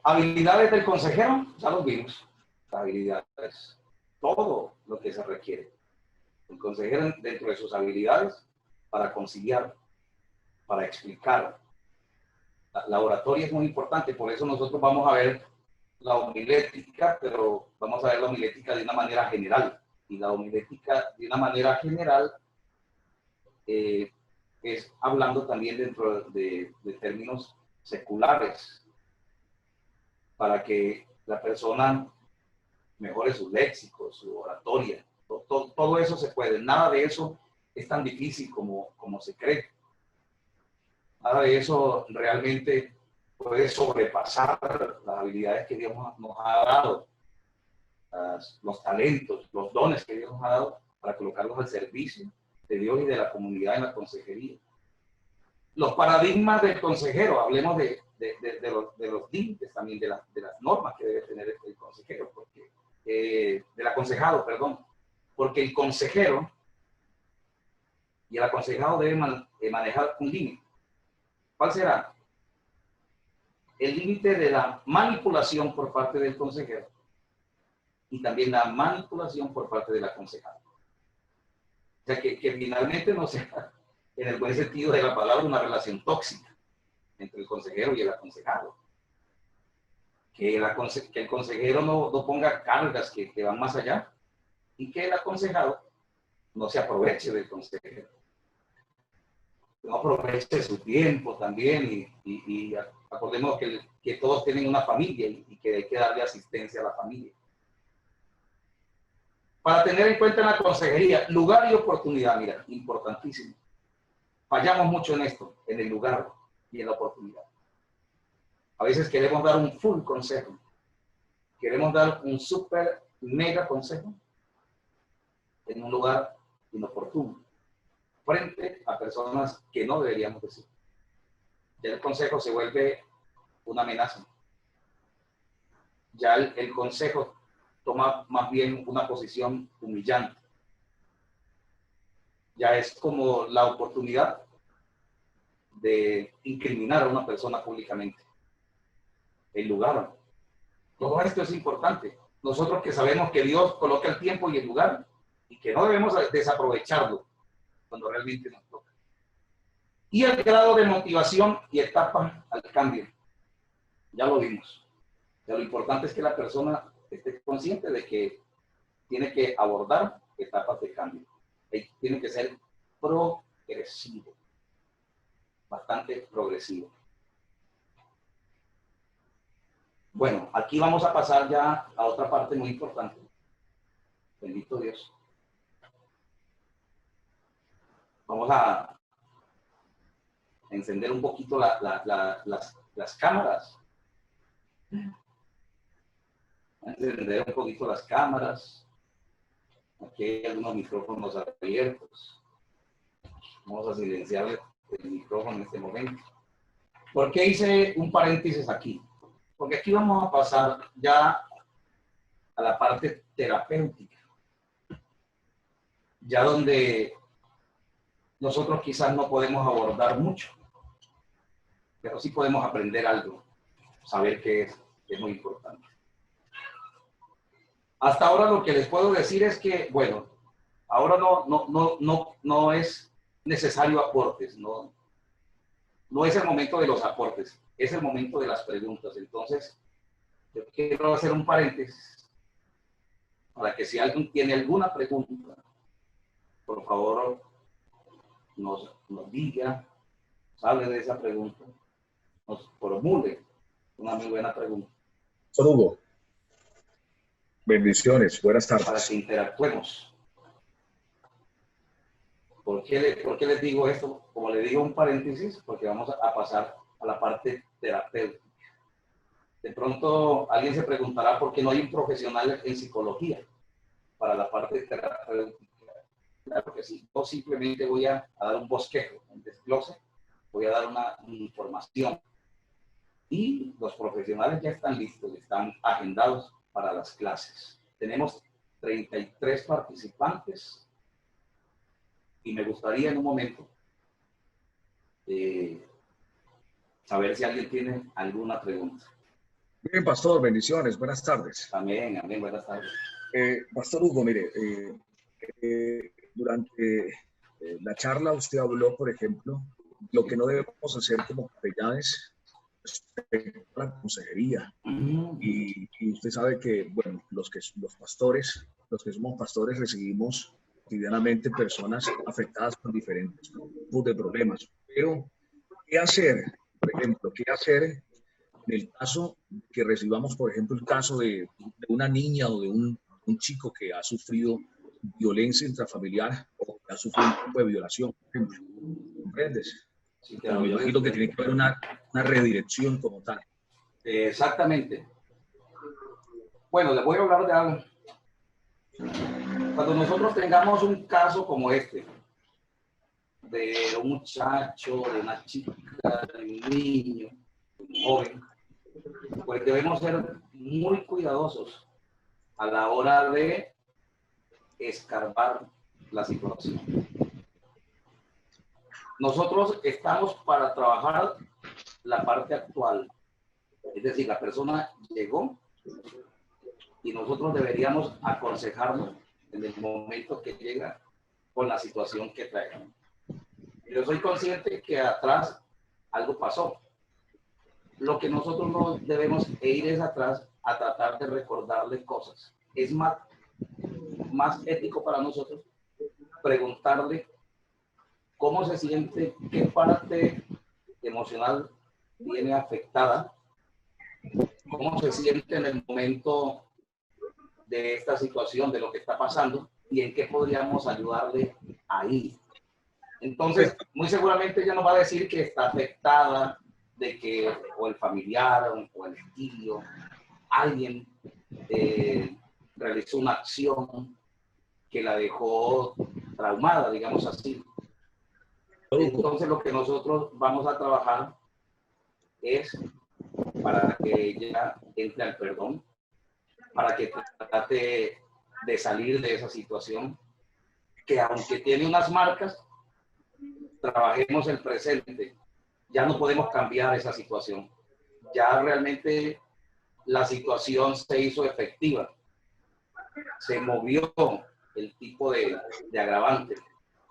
Habilidades del consejero, ya los vimos. Habilidades, todo lo que se requiere. El consejero dentro de sus habilidades para conciliar, para explicar. La oratoria es muy importante, por eso nosotros vamos a ver la homilética, pero vamos a ver la homilética de una manera general. Y la homilética de una manera general es hablando también dentro de términos seculares, para que la persona mejore su léxico, su oratoria. Todo eso se puede. Nada de eso es tan difícil como se cree. Nada de eso realmente puede sobrepasar las habilidades que Dios nos ha dado, los talentos, los dones que Dios nos ha dado para colocarlos al servicio de Dios y de la comunidad en la consejería. Los paradigmas del consejero, hablemos de los límites también, de las normas que debe tener el consejero, porque, del aconsejado, perdón, porque el consejero y el aconsejado deben manejar un límite. ¿Cuál será? El límite de la manipulación por parte del consejero y también la manipulación por parte del aconsejado. O sea, que finalmente no sea, en el buen sentido de la palabra, una relación tóxica entre el consejero y el aconsejado. Que el consejero no ponga cargas que van más allá y que el aconsejado no se aproveche del consejero. No aproveche su tiempo también y acordemos que todos tienen una familia y que hay que darle asistencia a la familia. Para tener en cuenta en la consejería, lugar y oportunidad, mira, importantísimo. Fallamos mucho en esto, en el lugar y en la oportunidad. A veces queremos dar un full consejo, queremos dar un super mega consejo en un lugar inoportuno, frente a personas que no deberíamos decir. Ya el consejo se vuelve una amenaza. Ya el consejo toma más bien una posición humillante. Ya es como la oportunidad de incriminar a una persona públicamente. El lugar. Todo esto es importante. Nosotros que sabemos que Dios coloca el tiempo y el lugar y que no debemos desaprovecharlo cuando realmente nos toca. Y el grado de motivación y etapa al cambio. Ya lo vimos. Ya lo importante es que la persona esté consciente de que tiene que abordar etapas de cambio. Tiene que ser progresivo. Bastante progresivo. Bueno, aquí vamos a pasar ya a otra parte muy importante. Bendito Dios. Vamos a encender un poquito las cámaras. A encender un poquito las cámaras. Aquí hay algunos micrófonos abiertos. Vamos a silenciar el micrófono en este momento. ¿Por qué hice un paréntesis aquí? Porque aquí vamos a pasar ya a la parte terapéutica. Ya donde nosotros quizás no podemos abordar mucho, pero sí podemos aprender algo, saber qué es muy importante. Hasta ahora lo que les puedo decir es que, bueno, ahora no es necesario aportes, no es el momento de los aportes, es el momento de las preguntas. Entonces, yo quiero hacer un paréntesis para que si alguien tiene alguna pregunta, por favor, nos diga, nos hable de esa pregunta, nos formule una muy buena pregunta. Son Hugo. Bendiciones, buenas tardes. Para que interactuemos. ¿Por qué les digo esto? Como le digo un paréntesis, porque vamos a pasar a la parte terapéutica. De pronto alguien se preguntará por qué no hay un profesional en psicología para la parte terapéutica. Claro que sí, yo simplemente voy a dar un bosquejo, un desglose, voy a dar una información. Y los profesionales ya están listos, están agendados para las clases. Tenemos 33 participantes y me gustaría en un momento saber si alguien tiene alguna pregunta. Bien, pastor, bendiciones, buenas tardes. Amén, amén, buenas tardes. Pastor Hugo, mire, durante la charla usted habló, por ejemplo, lo que no debemos hacer como capellanes respecto a la consejería. Y usted sabe que, bueno, los que somos pastores recibimos cotidianamente personas afectadas con diferentes tipos de problemas. Pero, ¿qué hacer? Por ejemplo, ¿qué hacer en el caso que recibamos, por ejemplo, el caso de una niña o de un chico que ha sufrido violencia intrafamiliar o que ha sufrido un tipo de violación, por ejemplo? ¿Comprendes? Sí, Me imagino que tiene que haber una redirección como tal. Exactamente. Bueno, les voy a hablar de algo. Cuando nosotros tengamos un caso como este, de un muchacho, de una chica, de un niño, de un joven, pues debemos ser muy cuidadosos a la hora de escarbar la situación. Nosotros estamos para trabajar la parte actual, es decir, la persona llegó y nosotros deberíamos aconsejarlo en el momento que llega con la situación que trae. Yo soy consciente que atrás algo pasó. Lo que nosotros no debemos ir es atrás a tratar de recordarle cosas. Es más ético para nosotros preguntarle cómo se siente, qué parte emocional viene afectada, cómo se siente en el momento de esta situación, de lo que está pasando y en qué podríamos ayudarle ahí. Entonces, muy seguramente ella nos va a decir que está afectada, de que o el familiar o el tío, alguien realizó una acción que la dejó traumada, digamos así. Entonces, lo que nosotros vamos a trabajar es para que ella entre al perdón, para que trate de salir de esa situación, que aunque tiene unas marcas, trabajemos el presente. Ya no podemos cambiar esa situación. Ya realmente la situación se hizo efectiva. Se movió el tipo de agravante.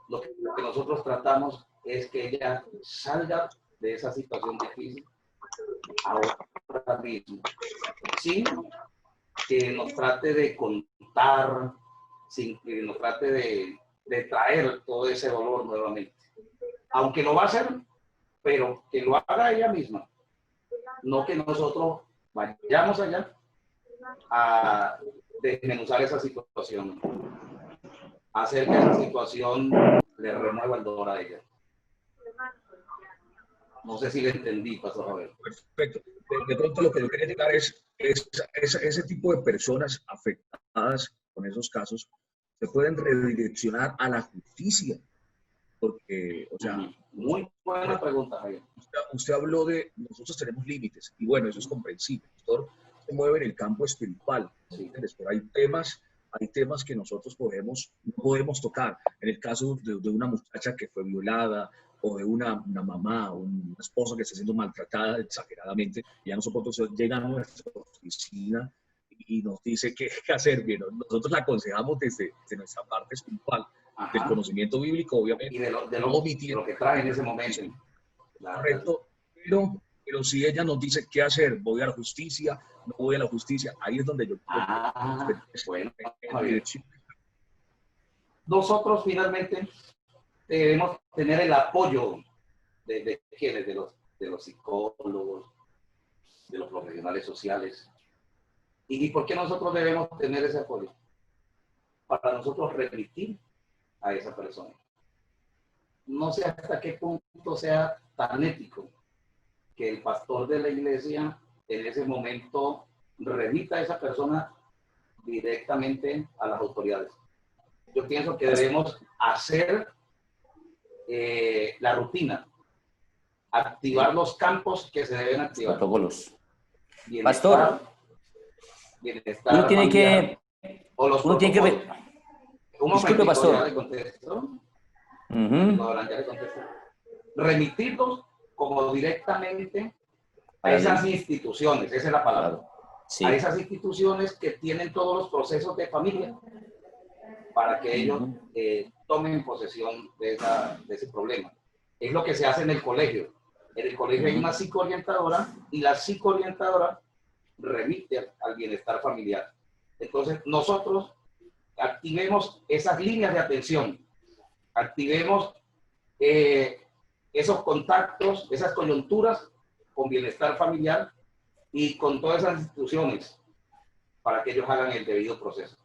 Lo que nosotros tratamos es que ella salga de esa situación difícil ahora mismo. Sin que nos trate de contar, sin que nos trate de traer todo ese dolor nuevamente. Aunque lo va a hacer, pero que lo haga ella misma. No que nosotros vayamos allá a desmenuzar esa situación, hacer que esa situación le remueva el dolor a ella. No sé si le entendí, Pastor Javier. Perfecto. De pronto lo que yo quería llegar es ese tipo de personas afectadas con esos casos se pueden redireccionar a la justicia. Porque, o sea... Muy buena pregunta, Javier. Usted habló de nosotros tenemos límites y bueno, eso es comprensible. Esto se mueve en el campo espiritual. Sí. Pero hay temas que nosotros no podemos tocar. En el caso de una muchacha que fue violada o de una mamá o una esposa que está siendo maltratada exageradamente, ya nosotros llegan a nuestra oficina y nos dice qué hacer. Bien, nosotros la aconsejamos desde nuestra parte espiritual. Ajá. Del conocimiento bíblico, obviamente. Y de lo que trae en ese momento. Correcto, pero si ella nos dice qué hacer, voy a la justicia, no voy a la justicia, ahí es donde yo... Bueno, nosotros finalmente debemos tener el apoyo de los psicólogos, de los profesionales sociales. ¿Y por qué nosotros debemos tener ese apoyo? Para nosotros remitir a esa persona. No sé hasta qué punto sea tan ético que el pastor de la iglesia en ese momento remita a esa persona directamente a las autoridades. Yo pienso que debemos hacer la rutina, activar los campos que se deben activar. Protocolos. Bienestar, Pastor, bienestar uno tiene familiar, que ver. Un disculpe, pastor. Ya le contesto. Ya le contesto. Remitirlos como directamente a esas instituciones, esa es la palabra. Claro. Sí. A esas instituciones que tienen todos los procesos de familia para que ellos tomen posesión de ese problema. Es lo que se hace en el colegio. En el colegio hay una psicoorientadora y la psicoorientadora remite al bienestar familiar. Entonces, nosotros activemos esas líneas de atención, activemos esos contactos, esas coyunturas con bienestar familiar y con todas esas instituciones para que ellos hagan el debido proceso.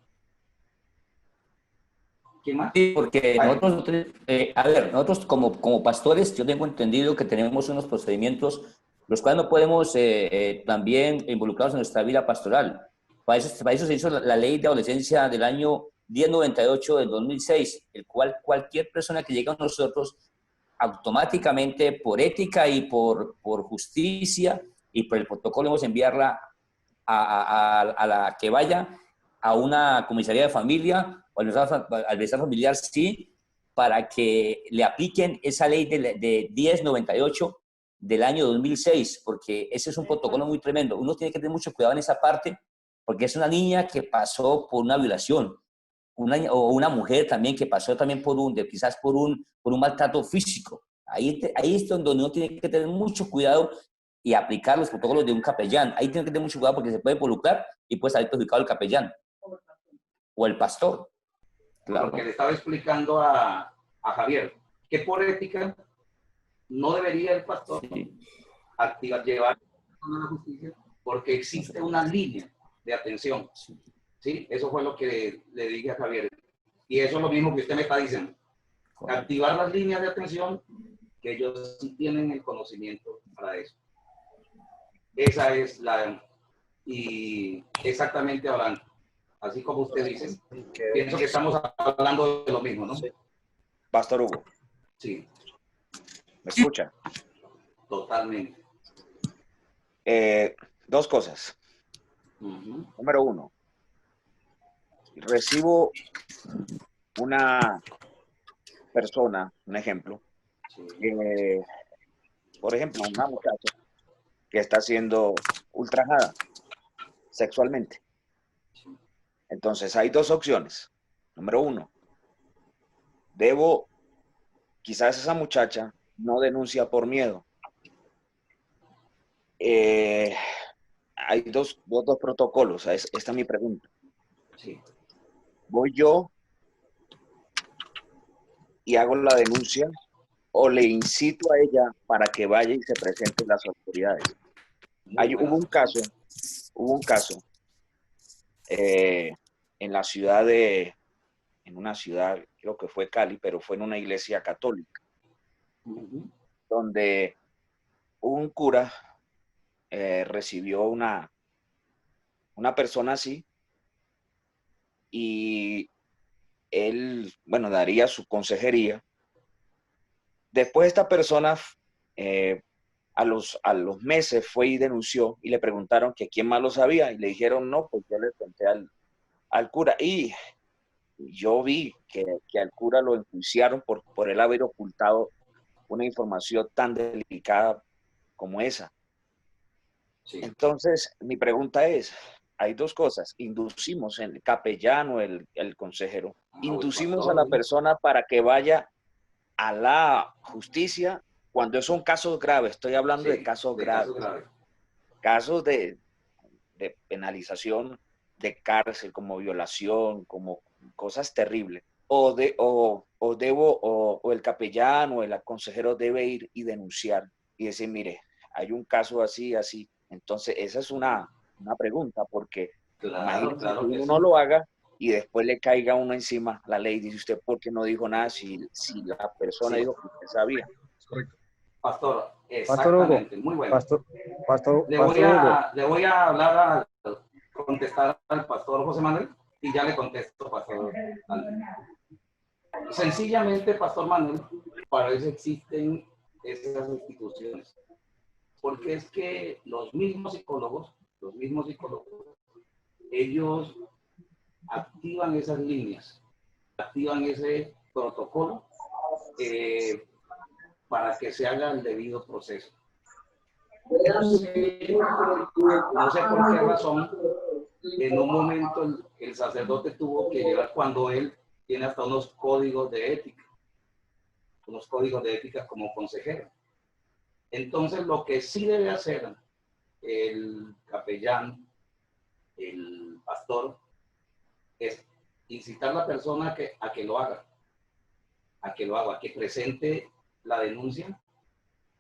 ¿Quién más? Sí, porque nosotros como pastores, yo tengo entendido que tenemos unos procedimientos los cuales no podemos también involucrarnos en nuestra vida pastoral. Para eso se hizo la ley de adolescencia del año 1098 del 2006, el cual cualquier persona que llegue a nosotros automáticamente por ética y por justicia y por el protocolo hemos enviarla a la que vaya a una comisaría de familia o al bienestar familiar, sí, para que le apliquen esa ley de 1098 del año 2006, porque ese es un protocolo muy tremendo. Uno tiene que tener mucho cuidado en esa parte, porque es una niña que pasó por una violación, o una mujer también que pasó también quizás por un maltrato físico. Ahí es donde uno tiene que tener mucho cuidado y aplicar los protocolos de un capellán. Ahí tiene que tener mucho cuidado porque se puede involucrar y puede salir perjudicado el capellán o el pastor. Claro. Lo que le estaba explicando a Javier, que por ética no debería el pastor llevar a la justicia porque existe una línea de atención. ¿Sí? Eso fue lo que le dije a Javier. Y eso es lo mismo que usted me está diciendo. Activar las líneas de atención, que ellos sí tienen el conocimiento para eso. Esa es y exactamente hablando. Así como usted dice, pienso que estamos hablando de lo mismo, ¿no? Sí. Pastor Hugo. Sí. ¿Me escucha? Totalmente. Dos cosas. Número uno, recibo una persona, un ejemplo, por ejemplo, una muchacha que está siendo ultrajada sexualmente. Entonces, hay dos opciones. Número uno, quizás esa muchacha no denuncia por miedo. Hay dos protocolos. Esta es mi pregunta. Sí. ¿Voy yo y hago la denuncia o le incito a ella para que vaya y se presente en las autoridades? Hubo un caso en la ciudad en una ciudad, creo que fue Cali, pero fue en una iglesia católica, donde un cura recibió una persona así y él, bueno, daría su consejería. Después esta persona a los meses fue y denunció y le preguntaron que quién más lo sabía y le dijeron no, pues yo le conté al cura y yo vi que al cura lo enjuiciaron por él haber ocultado una información tan delicada como esa. Sí. Entonces, mi pregunta es, hay dos cosas, inducimos el capellán o el consejero, inducimos a la persona para que vaya a la justicia cuando son casos graves, estoy hablando de casos graves, casos de penalización de cárcel, como violación, como cosas terribles, o el capellán o el consejero debe ir y denunciar y decir, mire, hay un caso así, así. Entonces, esa es una pregunta, porque imagínese que uno no lo haga y después le caiga uno encima la ley. Dice usted, ¿por qué no dijo nada si la persona dijo que usted sabía? Pastor, exactamente, muy bueno. Pastor le voy a hablar, contestar al pastor José Manuel y ya le contesto, pastor. Sencillamente, pastor Manuel, para eso existen esas instituciones. Porque es que los mismos psicólogos, ellos activan esas líneas, activan ese protocolo para que se haga el debido proceso. No sé por qué razón, en un momento el sacerdote tuvo que llegar, cuando él tiene hasta unos códigos de ética como consejero. Entonces, lo que sí debe hacer el capellán, el pastor, es incitar a la persona a que lo haga, a que presente la denuncia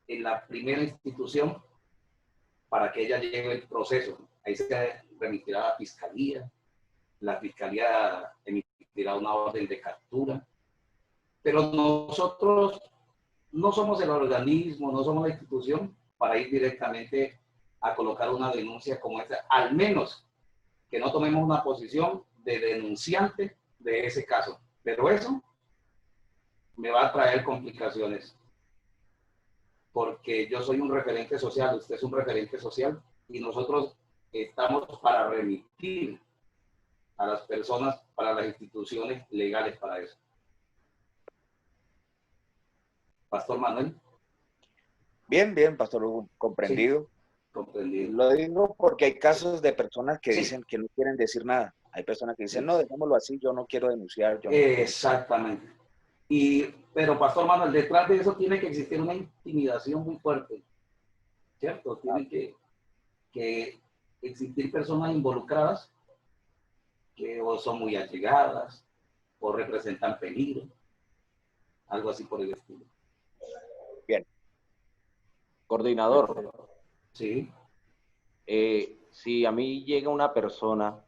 en la primera institución para que ella lleve el proceso. Ahí se remitirá a la fiscalía emitirá una orden de captura, pero nosotros no somos el organismo, no somos la institución para ir directamente a colocar una denuncia como esta, al menos que no tomemos una posición de denunciante de ese caso. Pero eso me va a traer complicaciones, porque yo soy un referente social, usted es un referente social, y nosotros estamos para remitir a las personas, para las instituciones legales para eso. Pastor Manuel. Bien, bien, Pastor Hugo, comprendido. Sí, comprendido. Lo digo porque hay casos de personas que dicen que no quieren decir nada. Hay personas que dicen, no, dejémoslo así, yo no quiero denunciar. Exactamente. Pero, Pastor Manuel, detrás de eso tiene que existir una intimidación muy fuerte, ¿cierto? Tiene que existir personas involucradas que o son muy allegadas o representan peligro, algo así por el estilo. Bien. Coordinador. Sí. Si a mí llega una persona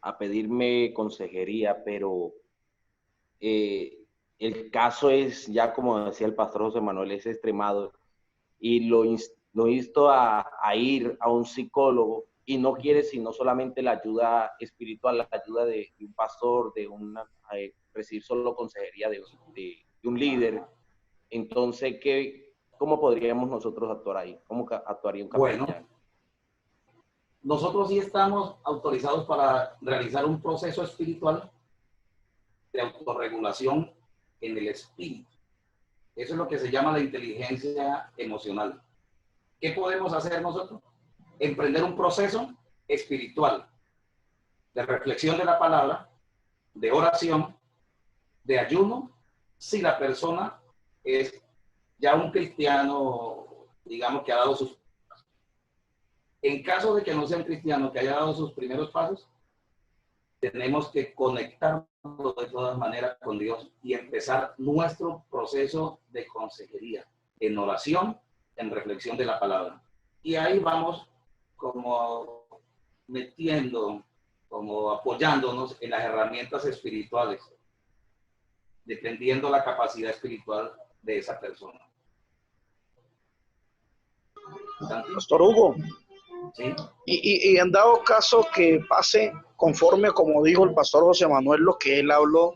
a pedirme consejería, pero el caso es, ya como decía el pastor José Manuel, es extremado, y lo insto a ir a un psicólogo, y no quiere sino solamente la ayuda espiritual, la ayuda de un pastor, recibir solo consejería de un líder. Entonces, ¿cómo podríamos nosotros actuar ahí? ¿Cómo actuaría un capellán? Bueno, nosotros sí estamos autorizados para realizar un proceso espiritual de autorregulación en el espíritu. Eso es lo que se llama la inteligencia emocional. ¿Qué podemos hacer nosotros? Emprender un proceso espiritual de reflexión de la palabra, de oración, de ayuno, si la persona es ya un cristiano, digamos, que ha dado sus pasos. En caso de que no sea un cristiano que haya dado sus primeros pasos, tenemos que conectarnos de todas maneras con Dios y empezar nuestro proceso de consejería en oración, en reflexión de la palabra. Y ahí vamos como metiendo, como apoyándonos en las herramientas espirituales, dependiendo la capacidad espiritual de esa persona. Pastor Hugo, ¿Sí? y en dado caso que pase conforme, como dijo el pastor José Manuel, lo que él habló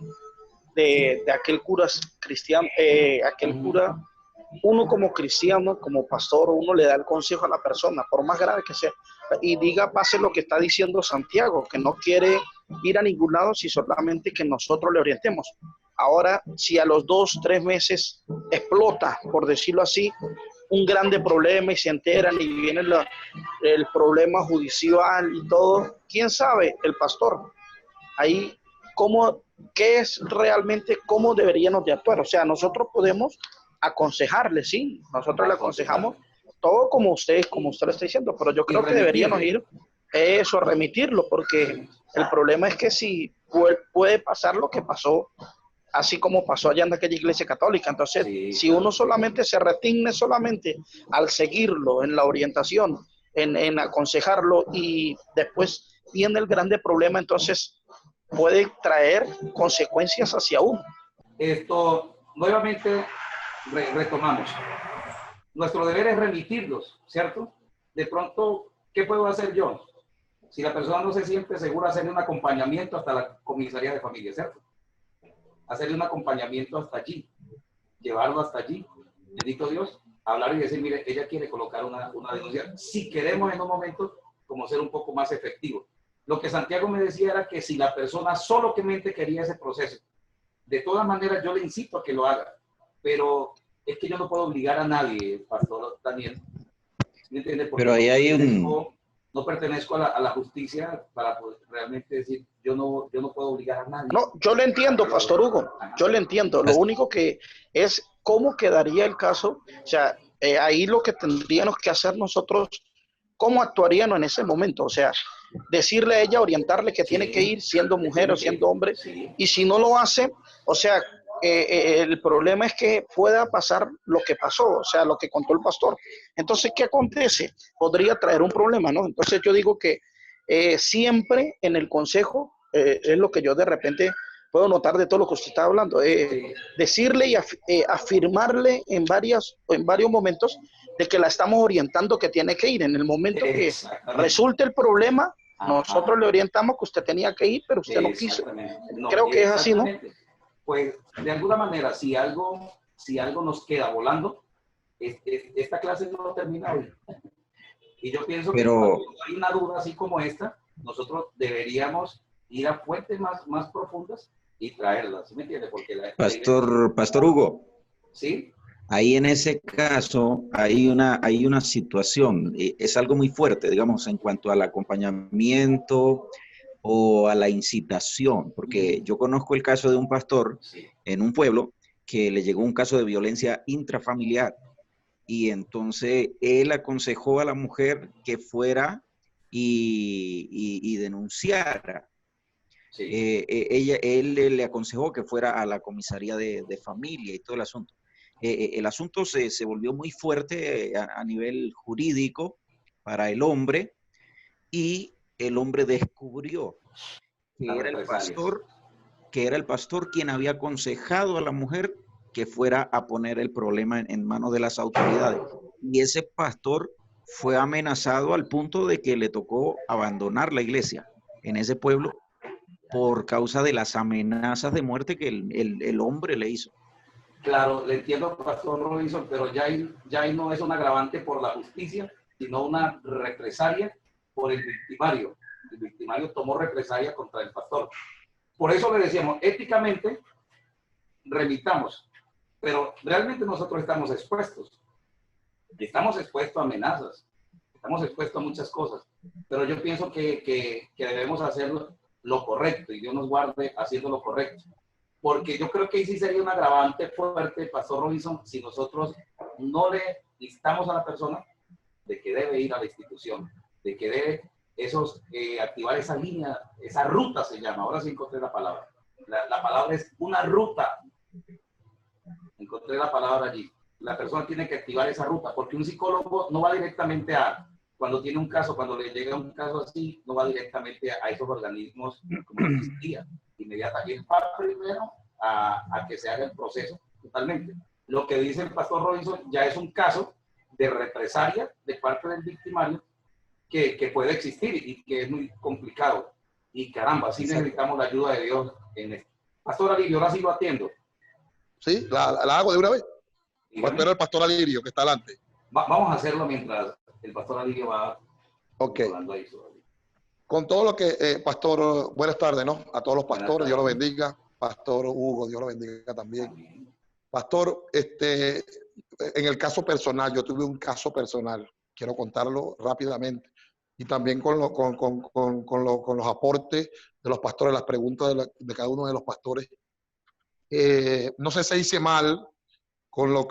de aquel cura cristiano, cura, uno como cristiano, como pastor, uno le da el consejo a la persona, por más grave que sea, y diga, pase lo que está diciendo Santiago, que no quiere ir a ningún lado, si solamente que nosotros le orientemos. Ahora, si a los 2, 3 meses explota, por decirlo así, un grande problema y se enteran y viene el problema judicial y todo, ¿quién sabe? El pastor. Ahí, ¿qué es realmente, cómo deberíamos de actuar? O sea, nosotros podemos aconsejarle, sí, nosotros le aconsejamos todo como usted lo está diciendo, pero yo creo que deberíamos ir a remitirlo, porque el problema es que si puede pasar lo que pasó, así como pasó allá en aquella iglesia católica. Entonces, si uno solamente se retiene solamente al seguirlo en la orientación, en aconsejarlo, y después viene el grande problema, entonces puede traer consecuencias hacia uno. Esto, nuevamente, retomamos. Nuestro deber es remitirlos, ¿cierto? De pronto, ¿qué puedo hacer yo? Si la persona no se siente segura, hacerle un acompañamiento hasta la comisaría de familia, ¿cierto? Hacerle un acompañamiento hasta allí, llevarlo hasta allí, bendito Dios, hablar y decir, mire, ella quiere colocar una denuncia, si queremos en un momento como ser un poco más efectivo. Lo que Santiago me decía era que si la persona solamente quería ese proceso, de todas maneras yo le incito a que lo haga, pero es que yo no puedo obligar a nadie, Pastor Daniel, ¿Me entiende? Porque Pero ahí hay no pertenezco a la justicia para poder realmente decir, yo no puedo obligar a nadie. No, yo le entiendo, Pastor Hugo, yo le entiendo. Lo único que es cómo quedaría el caso, o sea, ahí lo que tendríamos que hacer nosotros, cómo actuaríamos en ese momento, o sea, decirle a ella, orientarle que tiene que ir siendo mujer o siendo hombre, y si no lo hace, o sea, el problema es que pueda pasar lo que pasó, o sea, lo que contó el pastor. Entonces, ¿qué acontece? Podría traer un problema, ¿no? Entonces yo digo que siempre en el consejo, es lo que yo de repente puedo notar de todo lo que usted está hablando, decirle y afirmarle en varios momentos de que la estamos orientando que tiene que ir. En el momento que resulte el problema, nosotros le orientamos que usted tenía que ir, pero usted no quiso. Creo que es así, ¿no? Pues de alguna manera, si algo nos queda volando, esta clase no termina hoy. Y yo pienso que cuando hay una duda así como esta, nosotros deberíamos ir a fuentes más profundas y traerlas, ¿sí me entiende? Porque Pastor Hugo. ¿Sí? Ahí en ese caso hay una situación, es algo muy fuerte, digamos, en cuanto al acompañamiento o a la incitación, porque yo conozco el caso de un pastor en un pueblo que le llegó un caso de violencia intrafamiliar y entonces él aconsejó a la mujer que fuera y denunciara. Él le aconsejó que fuera a la comisaría de familia y todo el asunto. El asunto se volvió muy fuerte a nivel jurídico para el hombre y el hombre descubrió que era el pastor quien había aconsejado a la mujer que fuera a poner el problema en manos de las autoridades. Y ese pastor fue amenazado al punto de que le tocó abandonar la iglesia en ese pueblo por causa de las amenazas de muerte que el hombre le hizo. Claro, le entiendo, Pastor Robinson, pero ya ahí no es un agravante por la justicia, sino una represalia por el victimario. El victimario tomó represalia contra el pastor. Por eso le decíamos, éticamente, remitamos, pero realmente nosotros estamos expuestos. Estamos expuestos a amenazas, estamos expuestos a muchas cosas, pero yo pienso que debemos hacer lo correcto y Dios nos guarde haciendo lo correcto. Porque yo creo que ahí sí sería un agravante fuerte, Pastor Robinson, si nosotros no le instamos a la persona de que debe ir a la institución, de que debe activar esa línea, esa ruta se llama, ahora sí encontré la palabra. La palabra es una ruta. Encontré la palabra allí. La persona tiene que activar esa ruta, porque un psicólogo no va directamente cuando tiene un caso, cuando le llega un caso así, no va directamente a esos organismos como la fiscalía. Inmediatamente va primero a que se haga el proceso totalmente. Lo que dice el Pastor Robinson ya es un caso de represalia de parte del victimario que puede existir y que es muy complicado. Y caramba, sí necesitamos la ayuda de Dios en esto. Pastor Alirio, ahora sí lo atiendo. Sí, la hago de una vez. Espero el Pastor Alirio que está adelante. Vamos a hacerlo mientras el Pastor Alirio va hablando ahí. Con todo lo que, Pastor, buenas tardes, ¿no? A todos los pastores, Dios lo bendiga. Pastor Hugo, Dios lo bendiga también. Pastor, en el caso personal, yo tuve un caso personal, quiero contarlo rápidamente, y también con los aportes de los pastores, las preguntas de cada uno de los pastores. No sé si hice mal con lo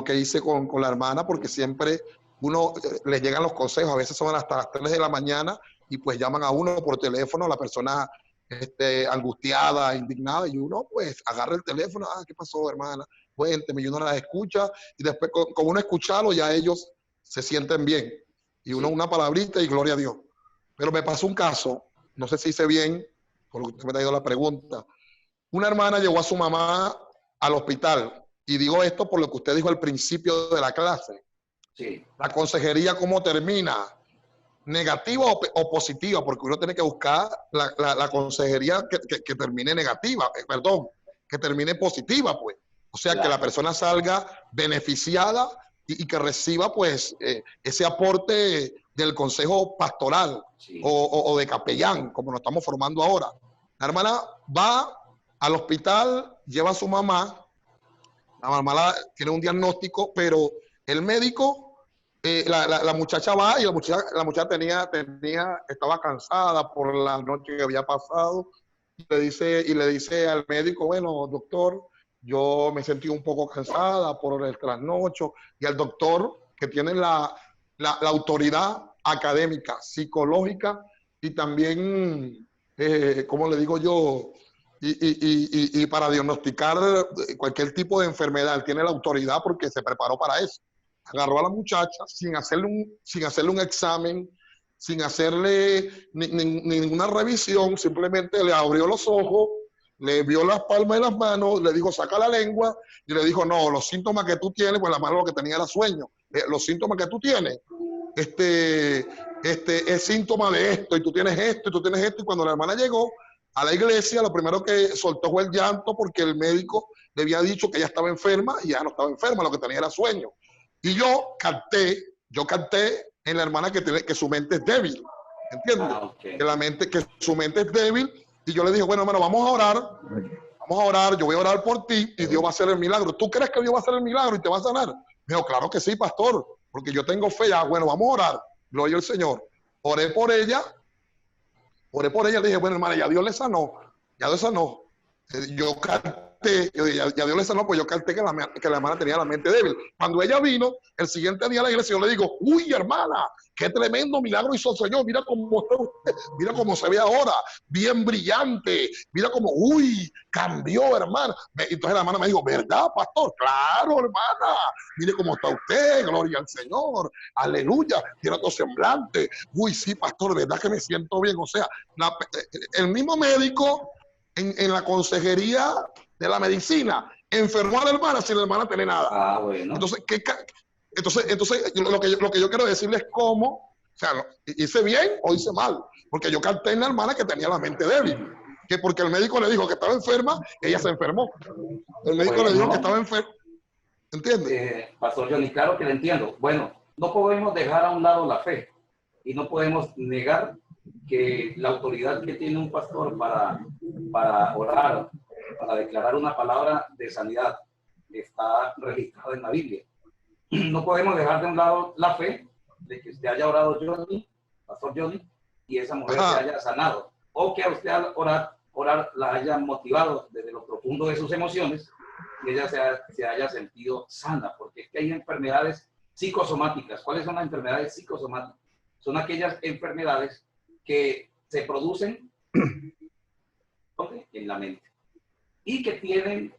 que hice con la hermana, porque siempre uno les llegan los consejos, a veces son hasta las 3 de la mañana y pues llaman a uno por teléfono, la persona angustiada, indignada, y uno pues agarra el teléfono, ¿qué pasó, hermana? Cuénteme, y uno las escucha, y después con uno escucharlo ya ellos se sienten bien, y uno una palabrita y gloria a Dios. Pero me pasó un caso, no sé si hice bien, por lo que usted me ha traído la pregunta. Una hermana llevó a su mamá al hospital, y digo esto por lo que usted dijo al principio de la clase. Sí. La consejería, ¿cómo termina? ¿Negativa o positiva? Porque uno tiene que buscar la consejería que termine negativa, que termine positiva, pues. O sea, claro, que la persona salga beneficiada y que reciba, pues, ese aporte del consejo pastoral, sí, o de capellán, como nos estamos formando ahora. La hermana va al hospital, lleva a su mamá, la mamá tiene un diagnóstico, pero el médico la muchacha va y la muchacha estaba cansada por la noche que había pasado y le dice al médico, bueno, doctor, yo me sentí un poco cansada por el trasnocho, y el doctor, que tiene la autoridad académica, psicológica y también, ¿cómo le digo yo? Y para diagnosticar cualquier tipo de enfermedad, tiene la autoridad porque se preparó para eso. Agarró a la muchacha sin hacerle un examen, sin hacerle ninguna revisión, simplemente le abrió los ojos, le vio las palmas de las manos, le dijo, saca la lengua, y le dijo, no, los síntomas que tú tienes, pues la mano lo que tenía era sueño. Los síntomas que tú tienes, es síntoma de esto, y tú tienes esto, y tú tienes esto. Y cuando la hermana llegó a la iglesia, lo primero que soltó fue el llanto, porque el médico le había dicho que ella estaba enferma, y ya no estaba enferma, lo que tenía era sueño. Y yo capté en la hermana que su mente es débil, ¿entiendes? Okay. Que su mente es débil, y yo le dije, bueno, hermano, vamos a orar, yo voy a orar por ti, y Dios va a hacer el milagro. ¿Tú crees que Dios va a hacer el milagro y te va a sanar? Me dijo, claro que sí, pastor, porque yo tengo fe. Ya, bueno, vamos a orar, gloria al Señor. Oré por ella, le dije, bueno, hermana, ya Dios le sanó, yo capté, ya Dios le sanó, pues yo capté que la hermana tenía la mente débil. Cuando ella vino, el siguiente día a la iglesia, yo le digo, uy, hermana, qué tremendo milagro hizo el Señor, mira cómo está usted, mira cómo se ve ahora, bien brillante, mira cómo, uy, cambió, hermana. Entonces la hermana me dijo, ¿verdad, pastor? Claro, hermana, mire cómo está usted, gloria al Señor, aleluya, tiene otro semblante. Uy, sí, pastor, verdad que me siento bien. O sea, el mismo médico en la consejería de la medicina enfermó a la hermana sin la hermana tener nada. Ah, bueno. Entonces lo que yo quiero decirles es cómo, o sea, hice bien o hice mal, porque yo capté en la hermana que tenía la mente débil, que porque el médico le dijo que estaba enferma, ella se enfermó. El médico le dijo que estaba enferma. ¿Entiendes? Pastor Johnny, claro que le entiendo. Bueno, no podemos dejar a un lado la fe y no podemos negar que la autoridad que tiene un pastor para orar, para declarar una palabra de sanidad, está registrada en la Biblia. No podemos dejar de un lado la fe de que usted haya orado, pastor Johnny, y esa mujer se haya sanado, o que a usted al orar la haya motivado desde lo profundo de sus emociones y ella se haya sentido sana, porque es que hay enfermedades psicosomáticas. ¿Cuáles son las enfermedades psicosomáticas? Son aquellas enfermedades que se producen en la mente y que tienen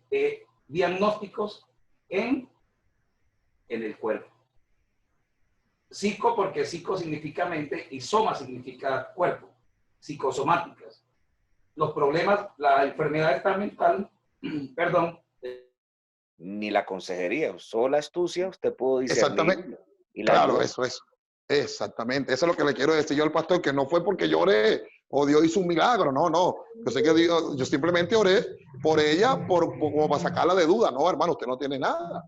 diagnósticos en el cuerpo. Psico, porque psico significa mente y soma significa cuerpo. Psicosomáticas. Los problemas, la enfermedad está mental, perdón. Ni la consejería, solo la astucia, usted puede discernir. Exactamente. Claro, eso. Exactamente. Eso es lo que le quiero decir yo al pastor, que no fue porque yo oré o Dios hizo un milagro, no. Yo sé que Dios, yo simplemente oré por ella, como para sacarla de duda. No, hermano, usted no tiene nada.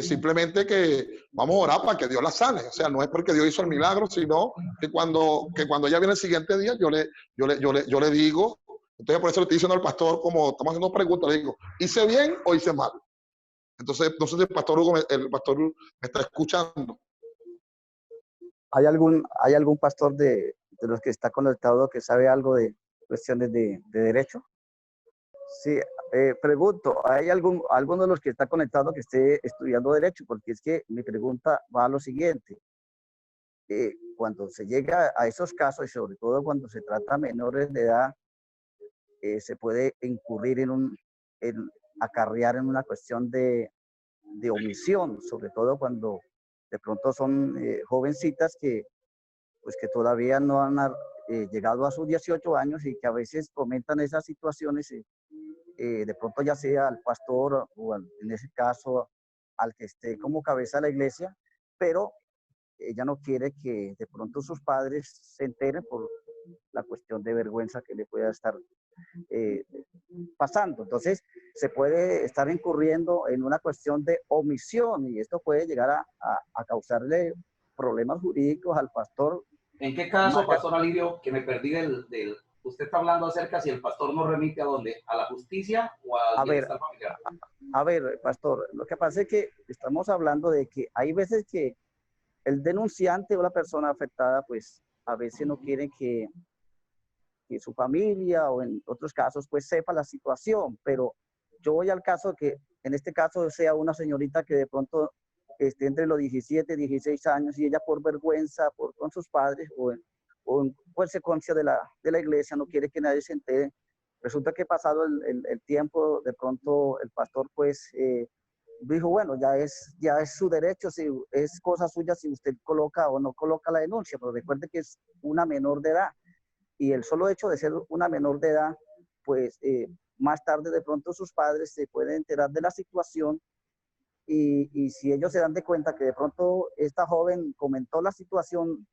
Simplemente que vamos a orar para que Dios la sane. O sea, no es porque Dios hizo el milagro, sino que cuando ella viene el siguiente día, yo le digo. Entonces, por eso le estoy diciendo al pastor, como estamos haciendo preguntas, le digo, ¿hice bien o hice mal? Entonces, no sé si el pastor Hugo me está escuchando. ¿Hay algún pastor de los que está conectado que sabe algo de cuestiones de derecho? Sí, pregunto, ¿hay alguno de los que está conectado que esté estudiando derecho? Porque es que mi pregunta va a lo siguiente. Cuando se llega a esos casos, y sobre todo cuando se trata de menores de edad, se puede incurrir acarrear en una cuestión de omisión, sobre todo cuando de pronto son jovencitas que todavía no han llegado a sus 18 años y que a veces comentan esas situaciones, de pronto ya sea al pastor o en ese caso al que esté como cabeza de la iglesia, pero ella no quiere que de pronto sus padres se enteren por la cuestión de vergüenza que le pueda estar pasando. Entonces, se puede estar incurriendo en una cuestión de omisión y esto puede llegar a causarle problemas jurídicos al pastor. ¿En qué caso, pastor Alirio, que me perdí usted está hablando acerca si el pastor no remite a dónde? ¿A la justicia o al bienestar familiar? A ver, pastor, lo que pasa es que estamos hablando de que hay veces que el denunciante o la persona afectada, pues a veces no quiere que su familia o en otros casos pues sepa la situación, pero yo voy al caso que en este caso sea una señorita que de pronto esté entre los 17, 16 años y ella por vergüenza con sus padres o en consecuencia de la iglesia no quiere que nadie se entere. Resulta que pasado el tiempo, de pronto el pastor pues dijo, bueno, ya es su derecho, si es cosa suya si usted coloca o no coloca la denuncia, pero recuerde que es una menor de edad. Y el solo hecho de ser una menor de edad, pues más tarde de pronto sus padres se pueden enterar de la situación y si ellos se dan de cuenta que de pronto esta joven comentó la situación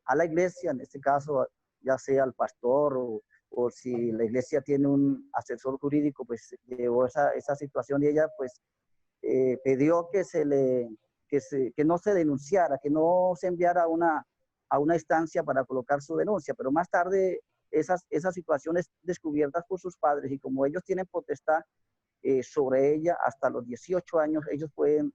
a la iglesia, en este caso ya sea al pastor o si la iglesia tiene un asesor jurídico, pues llevó esa situación y ella pues pidió que no se denunciara, que no se enviara a una instancia para colocar su denuncia, pero más tarde esas situaciones descubiertas por sus padres y como ellos tienen potestad sobre ella hasta los 18 años, ellos pueden,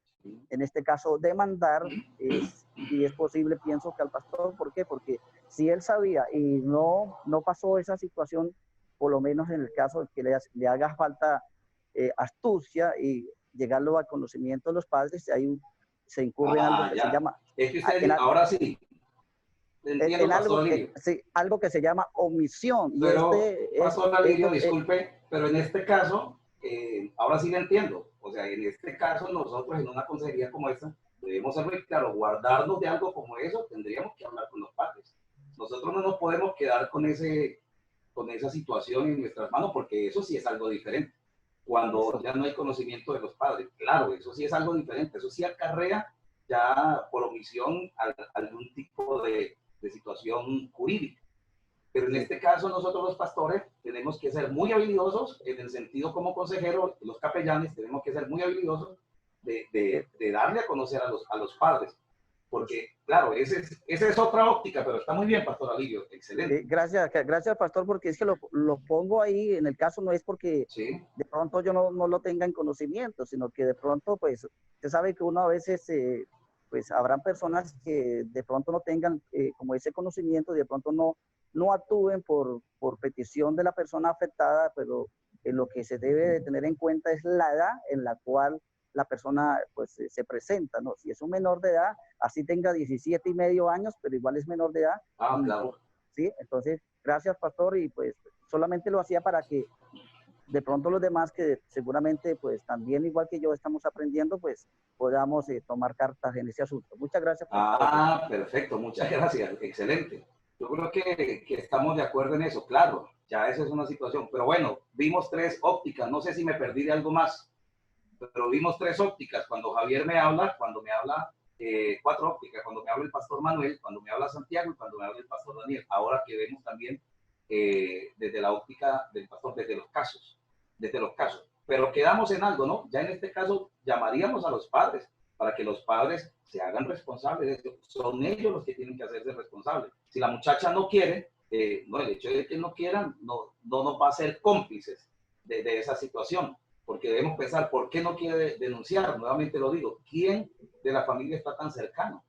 en este caso, demandar y es posible, pienso que al pastor, ¿por qué? Porque si él sabía y no pasó esa situación, por lo menos en el caso de que le haga falta astucia y llegarlo al conocimiento de los padres, ahí se incurre en algo que se llama... Es que usted, ahora sí, entiendo, algo que se llama omisión. Pero, Pastor Alirio, disculpe, pero en este caso, ahora sí lo entiendo. O sea, en este caso, nosotros en una consejería como esta, debemos ser muy claros, guardarnos de algo como eso, tendríamos que hablar con los padres. Nosotros no nos podemos quedar con esa situación en nuestras manos, porque eso sí es algo diferente. Cuando ya no hay conocimiento de los padres, claro, eso sí es algo diferente. Eso sí acarrea ya por omisión algún tipo de situación jurídica. Pero en este caso nosotros los pastores tenemos que ser muy habilidosos en el sentido como consejeros, los capellanes tenemos que ser muy habilidosos de darle a conocer a los padres. Porque, claro, esa es otra óptica, pero está muy bien, Pastor Alirio, excelente. Gracias, Pastor, porque es que lo pongo ahí, en el caso no es porque de pronto yo no lo tenga en conocimiento, sino que de pronto, pues, usted sabe que uno a veces... pues habrán personas que de pronto no tengan como ese conocimiento y de pronto no actúen por petición de la persona afectada, pero lo que se debe de tener en cuenta es la edad en la cual la persona pues se presenta, ¿no? Si es un menor de edad, así tenga 17 y medio años, pero igual es menor de edad. Claro. ¿Sí? Entonces, gracias, Pastor, y pues solamente lo hacía para que de pronto los demás que seguramente pues también igual que yo estamos aprendiendo, pues podamos tomar cartas en ese asunto. Muchas gracias. Perfecto, muchas gracias, excelente. Yo creo que estamos de acuerdo en eso, claro, ya esa es una situación, pero bueno, vimos 3 ópticas, no sé si me perdí de algo más, pero vimos 3 ópticas, cuando Javier me habla, 4 ópticas, cuando me habla el Pastor Manuel, cuando me habla Santiago y cuando me habla el Pastor Daniel, ahora que vemos también desde la óptica del pastor, desde los casos, pero quedamos en algo, ¿no? Ya en este caso llamaríamos a los padres para que los padres se hagan responsables de esto. Son ellos los que tienen que hacerse responsables. Si la muchacha no quiere, no, el hecho de que no quieran no nos va a hacer cómplices de esa situación, porque debemos pensar, ¿por qué no quiere denunciar? Nuevamente lo digo, ¿quién de la familia está tan cercano?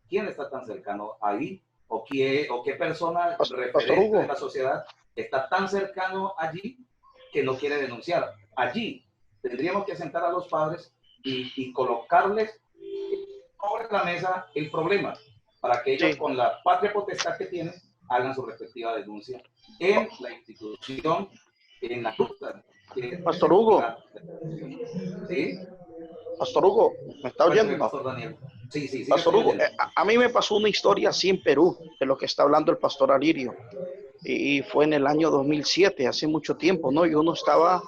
¿Quién está tan cercano ahí? ¿O qué persona referente de la sociedad está tan cercano allí que no quiere denunciar? Allí tendríamos que sentar a los padres y colocarles sobre la mesa el problema para que ellos con la patria potestad que tienen hagan su respectiva denuncia en la institución, en la ruta. Pastor Hugo. ¿Sí? Pastor Hugo, ¿me está oyendo? Pastor Daniel. Sí. Pastor Hugo, a mí me pasó una historia así en Perú, de lo que está hablando el Pastor Alirio. Y fue en el año 2007, hace mucho tiempo, ¿no? Y uno estaba,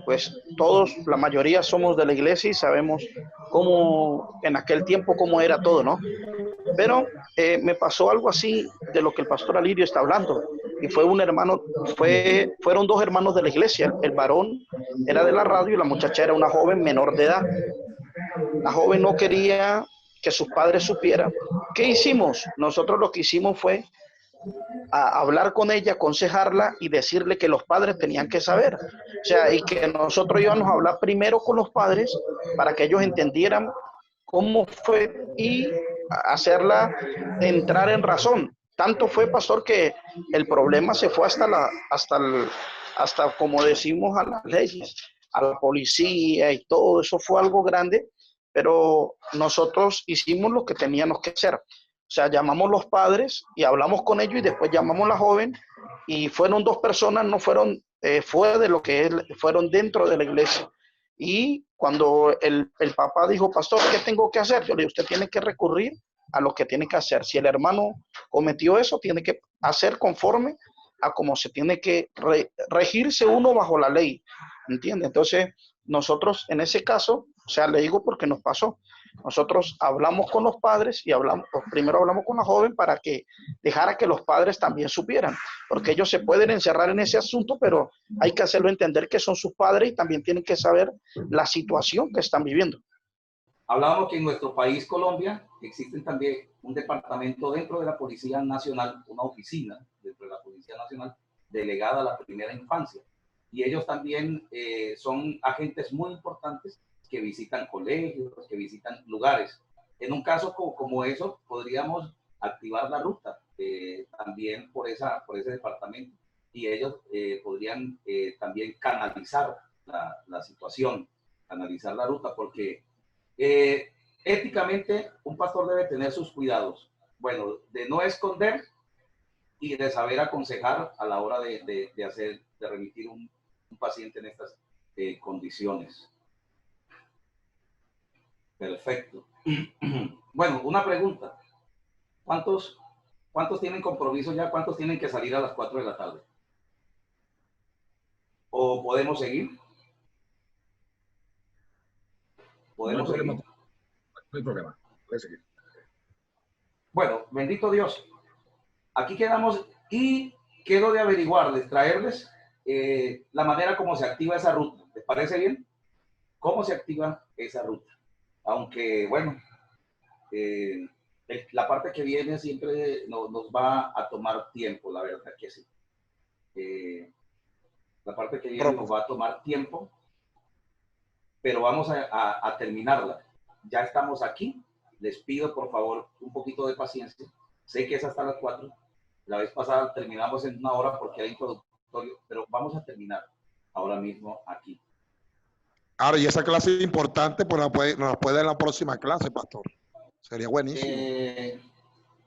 pues todos, la mayoría somos de la iglesia y sabemos cómo, en aquel tiempo, cómo era todo, ¿no? Pero me pasó algo así de lo que el Pastor Alirio está hablando. Y fue un hermano, fueron 2 hermanos de la iglesia. El varón era de la radio y la muchacha era una joven menor de edad. La joven no quería que sus padres supieran. ¿Qué hicimos? Nosotros lo que hicimos fue hablar con ella, aconsejarla y decirle que los padres tenían que saber. O sea, y que nosotros íbamos a hablar primero con los padres para que ellos entendieran cómo fue y hacerla entrar en razón. Tanto fue, pastor, que el problema se fue hasta como decimos, a las leyes, a la policía y todo. Eso fue algo grande, pero nosotros hicimos lo que teníamos que hacer. O sea, llamamos los padres y hablamos con ellos y después llamamos a la joven y fueron 2 personas, no fueron fuera de lo que fueron dentro de la iglesia. Y cuando el papá dijo, pastor, ¿qué tengo que hacer? Yo le dije, usted tiene que recurrir a lo que tiene que hacer. Si el hermano cometió eso, tiene que hacer conforme a cómo se tiene que regirse uno bajo la ley. ¿Entiende? Entonces, nosotros en ese caso, o sea, le digo porque nos pasó. Nosotros hablamos con los padres y primero hablamos con la joven para que dejara que los padres también supieran, porque ellos se pueden encerrar en ese asunto, pero hay que hacerlo entender que son sus padres y también tienen que saber la situación que están viviendo. Hablábamos que en nuestro país, Colombia, existe también un departamento dentro de la Policía Nacional, una oficina dentro de la Policía Nacional delegada a la primera infancia. Y ellos también son agentes muy importantes que visitan colegios, que visitan lugares. En un caso como eso, podríamos activar la ruta también por ese departamento y ellos podrían también canalizar la situación, canalizar la ruta, porque éticamente un pastor debe tener sus cuidados. Bueno, de no esconder y de saber aconsejar a la hora de remitir un paciente en estas condiciones. Perfecto. Bueno, una pregunta. ¿Cuántos tienen compromiso ya? ¿Cuántos tienen que salir a las 4 de la tarde? ¿O podemos seguir? ¿Podemos seguir? No hay problema. Puede seguir. Bueno, bendito Dios. Aquí quedamos y quiero de averiguarles, traerles la manera como se activa esa ruta. ¿Les parece bien? ¿Cómo se activa esa ruta? Aunque, bueno, la parte que viene siempre nos va a tomar tiempo, la verdad que sí. La parte que viene nos va a tomar tiempo, pero vamos a terminarla. Ya estamos aquí. Les pido, por favor, un poquito de paciencia. Sé que es hasta las 4. La vez pasada terminamos en 1 hora porque era introductorio, pero vamos a terminar ahora mismo aquí. Ahora, y esa clase es importante, pues nos la puede en la próxima clase, pastor. Sería buenísimo.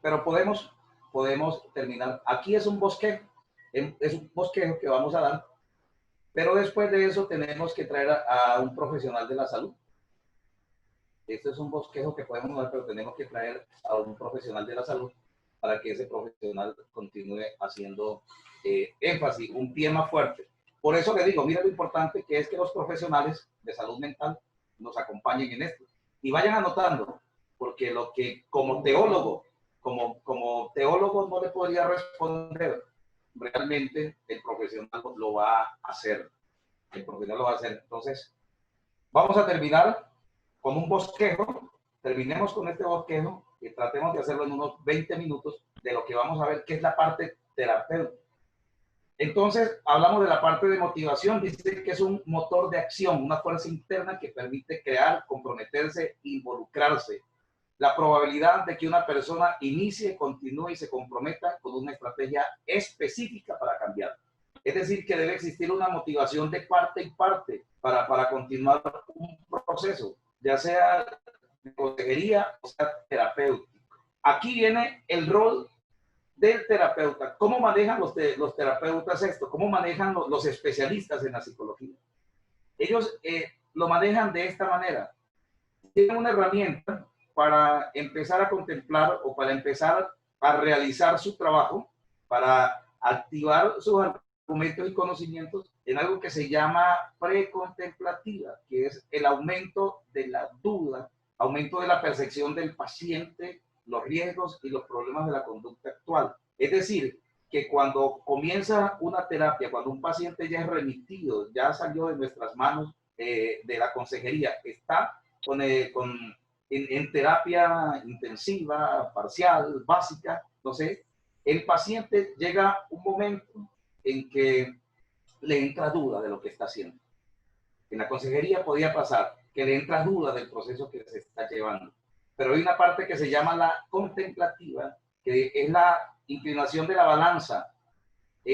Pero podemos terminar. Aquí es un bosquejo. Es un bosquejo que vamos a dar. Pero después de eso tenemos que traer a un profesional de la salud. Este es un bosquejo que podemos dar, pero tenemos que traer a un profesional de la salud para que ese profesional continúe haciendo énfasis, un pie más fuerte. Por eso le digo, mira lo importante que es que los profesionales de salud mental nos acompañen en esto. Y vayan anotando, porque lo que como teólogo no le podría responder, realmente el profesional lo va a hacer. El profesional lo va a hacer. Entonces, vamos a terminar con un bosquejo. Terminemos con este bosquejo y tratemos de hacerlo en unos 20 minutos de lo que vamos a ver, que es la parte terapéutica. Entonces, hablamos de la parte de motivación. Dice que es un motor de acción, una fuerza interna que permite crear, comprometerse, involucrarse. La probabilidad de que una persona inicie, continúe y se comprometa con una estrategia específica para cambiar. Es decir, que debe existir una motivación de parte y parte para continuar un proceso, ya sea de consejería o sea terapéutico. Aquí viene el rol del terapeuta. ¿Cómo manejan los terapeutas esto? ¿Cómo manejan los especialistas en la psicología? Ellos lo manejan de esta manera. Tienen una herramienta para empezar a contemplar o para empezar a realizar su trabajo, para activar sus argumentos y conocimientos en algo que se llama precontemplativa, que es el aumento de la duda, aumento de la percepción del paciente, los riesgos y los problemas de la conducta actual. Es decir, que cuando comienza una terapia, cuando un paciente ya es remitido, ya salió de nuestras manos de la consejería, está en terapia intensiva, parcial, básica, entonces el paciente llega un momento en que le entra duda de lo que está haciendo. En la consejería podía pasar que le entra duda del proceso que se está llevando. Pero hay una parte que se llama la contemplativa, que es la inclinación de la balanza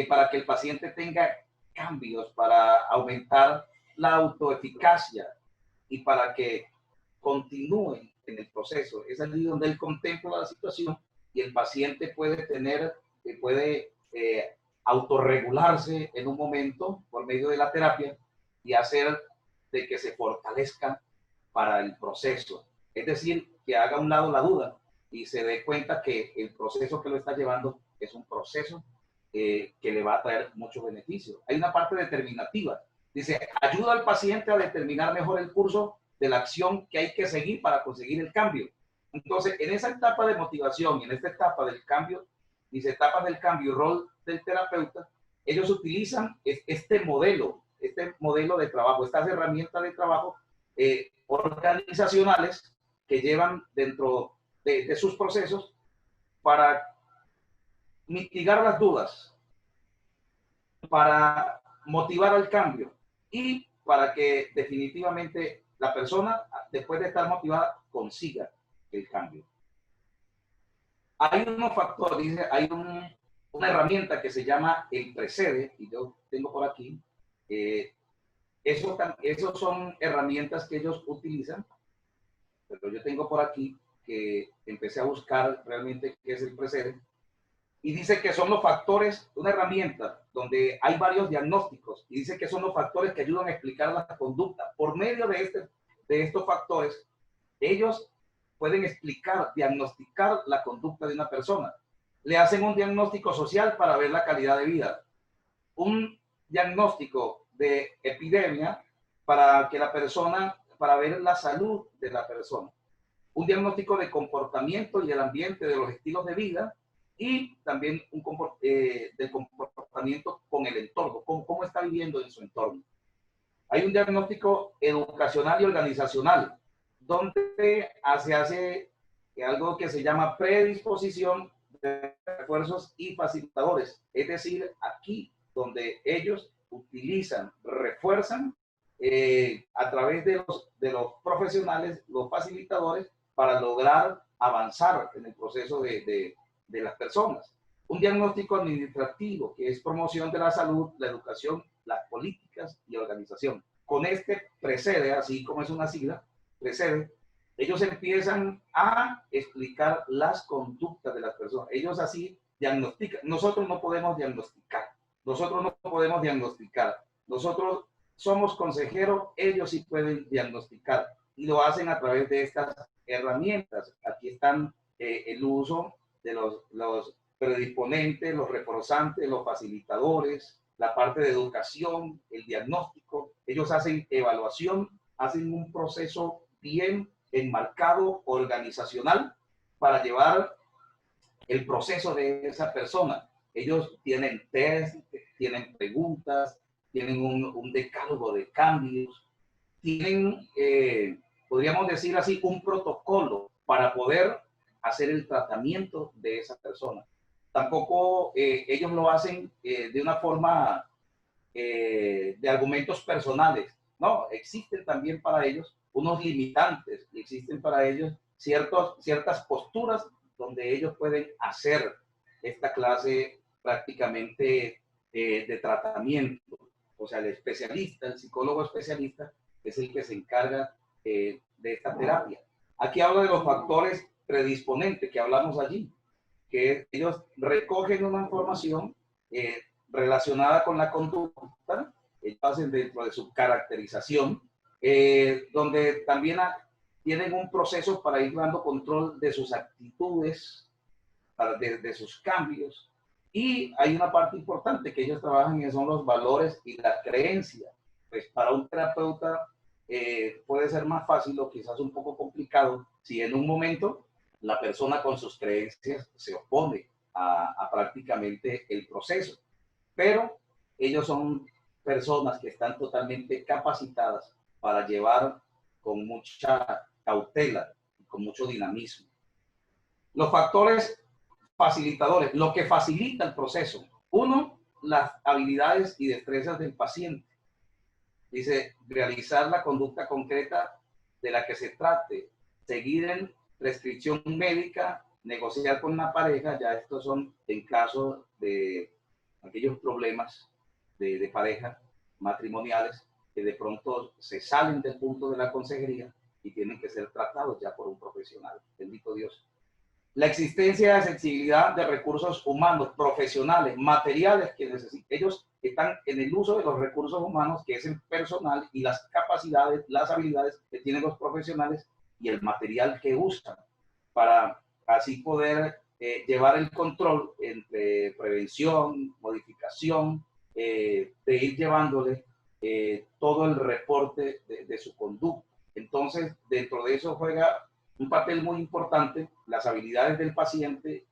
para que el paciente tenga cambios, para aumentar la autoeficacia y para que continúen en el proceso. Es allí donde él contempla la situación y el paciente puede tener, autorregularse en un momento por medio de la terapia y hacer de que se fortalezca para el proceso. Es decir, que haga a un lado la duda y se dé cuenta que el proceso que lo está llevando es un proceso que le va a traer muchos beneficios. Hay una parte determinativa. Dice, ayuda al paciente a determinar mejor el curso de la acción que hay que seguir para conseguir el cambio. Entonces, en esa etapa de motivación y en esta etapa del cambio, dice etapas del cambio y rol del terapeuta, ellos utilizan este modelo de trabajo, estas herramientas de trabajo organizacionales que llevan dentro de sus procesos para mitigar las dudas, para motivar al cambio y para que definitivamente la persona, después de estar motivada, consiga el cambio. Hay unos factores, hay una herramienta que se llama el precede, y yo tengo por aquí, esos son herramientas que ellos utilizan, pero yo tengo por aquí que empecé a buscar realmente qué es el precede, y dice que son los factores, una herramienta donde hay varios diagnósticos, y dice que son los factores que ayudan a explicar la conducta. Por medio de estos factores, ellos pueden explicar, diagnosticar la conducta de una persona. Le hacen un diagnóstico social para ver la calidad de vida, un diagnóstico de epidemia para ver la salud de la persona, un diagnóstico de comportamiento y el ambiente de los estilos de vida, y también del comportamiento con el entorno, cómo está viviendo en su entorno. Hay un diagnóstico educacional y organizacional, donde se hace algo que se llama predisposición de refuerzos y facilitadores. Es decir, aquí donde ellos utilizan, refuerzan a través de los profesionales, los facilitadores, para lograr avanzar en el proceso de las personas. Un diagnóstico administrativo, que es promoción de la salud, la educación, las políticas y organización. Con este precede, así como es una sigla, precede, ellos empiezan a explicar las conductas de las personas. Ellos así diagnostican. Nosotros no podemos diagnosticar. Nosotros somos consejeros, ellos sí pueden diagnosticar. Y lo hacen a través de estas herramientas. Aquí están el uso de los predisponentes, los reforzantes, los facilitadores, la parte de educación, el diagnóstico. Ellos hacen evaluación, hacen un proceso bien enmarcado, organizacional, para llevar el proceso de esa persona. Ellos tienen test, tienen preguntas, tienen un decálogo de cambios, tienen, podríamos decir así, un protocolo para poder hacer el tratamiento de esa persona. Tampoco ellos lo hacen de una forma de argumentos personales. No, existen también para ellos unos limitantes, existen para ellos ciertas posturas donde ellos pueden hacer esta clase prácticamente de tratamiento. O sea, el especialista, el psicólogo especialista, es el que se encarga de esta terapia. Aquí habla de los factores predisponentes que hablamos allí, que ellos recogen una información relacionada con la conducta, ellos hacen dentro de su caracterización, donde también tienen un proceso para ir dando control de sus actitudes, de sus cambios. Y hay una parte importante que ellos trabajan, que son los valores y la creencia. Pues para un terapeuta puede ser más fácil o quizás un poco complicado si en un momento la persona con sus creencias se opone a prácticamente el proceso. Pero ellos son personas que están totalmente capacitadas para llevar con mucha cautela y con mucho dinamismo. Los factores facilitadores, lo que facilita el proceso. Uno, las habilidades y destrezas del paciente. Dice, realizar la conducta concreta de la que se trate, seguir en prescripción médica, negociar con la pareja, ya estos son en caso de aquellos problemas de pareja matrimoniales que de pronto se salen del punto de la consejería y tienen que ser tratados ya por un profesional. Bendito Dios. La existencia de accesibilidad de recursos humanos, profesionales, materiales que necesitan. Ellos están en el uso de los recursos humanos, que es el personal y las capacidades, las habilidades que tienen los profesionales y el material que usan para así poder llevar el control entre prevención, modificación, de ir llevándole todo el reporte de su conducta. Entonces, dentro de eso juega un papel muy importante las habilidades del paciente,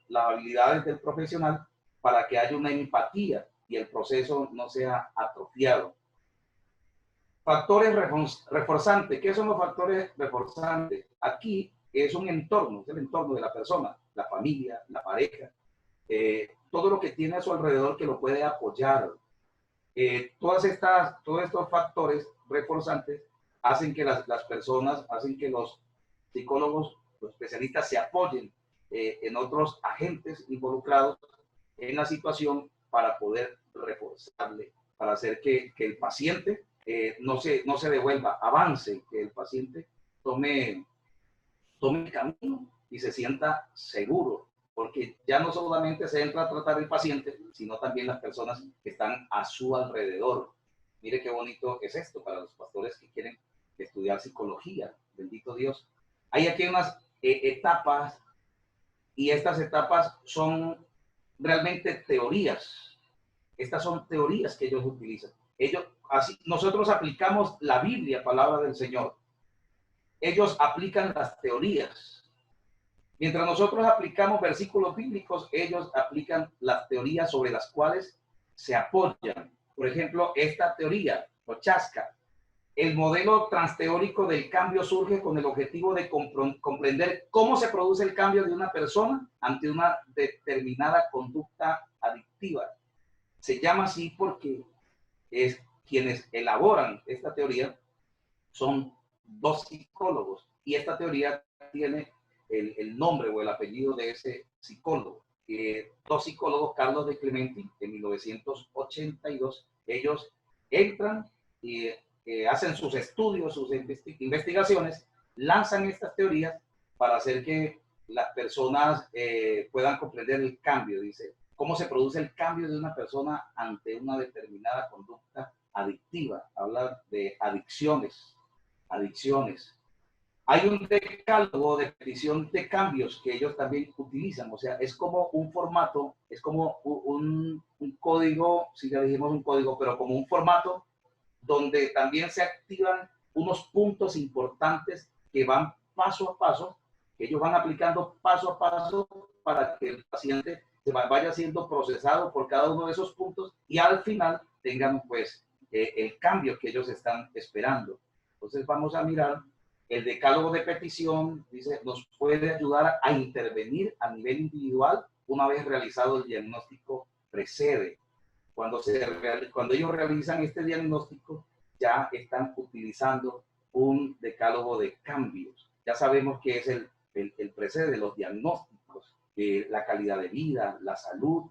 las habilidades del profesional, para que haya una empatía y el proceso no sea atrofiado. Factores reforzantes. ¿Qué son los factores reforzantes? Aquí es un entorno, es el entorno de la persona, la familia, la pareja, todo lo que tiene a su alrededor que lo puede apoyar. Todos estos factores reforzantes hacen que las personas, hacen que los psicólogos, los especialistas se apoyen en otros agentes involucrados en la situación para poder reforzarle, para hacer que el paciente no se devuelva, avance, que el paciente tome el camino y se sienta seguro, porque ya no solamente se entra a tratar el paciente, sino también las personas que están a su alrededor. Mire qué bonito es esto para los pastores que quieren estudiar psicología. Bendito Dios. Hay aquí unas etapas, y estas etapas son realmente teorías. Estas son teorías que ellos utilizan. Nosotros aplicamos la Biblia, palabra del Señor. Ellos aplican las teorías. Mientras nosotros aplicamos versículos bíblicos, ellos aplican las teorías sobre las cuales se apoyan. Por ejemplo, esta teoría, o chasca. El modelo transteórico del cambio surge con el objetivo de comprender cómo se produce el cambio de una persona ante una determinada conducta adictiva. Se llama así porque quienes elaboran esta teoría son dos psicólogos, y esta teoría tiene el nombre o el apellido de ese psicólogo. Dos psicólogos, Carlos de Clementi, en 1982, ellos entran y hacen sus estudios, sus investigaciones, lanzan estas teorías para hacer que las personas puedan comprender el cambio. Dice, cómo se produce el cambio de una persona ante una determinada conducta adictiva. Habla de adicciones. Hay un decálogo de petición de cambios que ellos también utilizan. O sea, es como un formato, es como un código, si ya dijimos un código, pero como un formato donde también se activan unos puntos importantes que van paso a paso, que ellos van aplicando paso a paso para que el paciente se vaya siendo procesado por cada uno de esos puntos y al final tengan pues el cambio que ellos están esperando. Entonces vamos a mirar el decálogo de petición. Dice, nos puede ayudar a intervenir a nivel individual una vez realizado el diagnóstico precede. Cuando ellos realizan este diagnóstico, ya están utilizando un decálogo de cambios. Ya sabemos que es el precede de los diagnósticos, la calidad de vida, la salud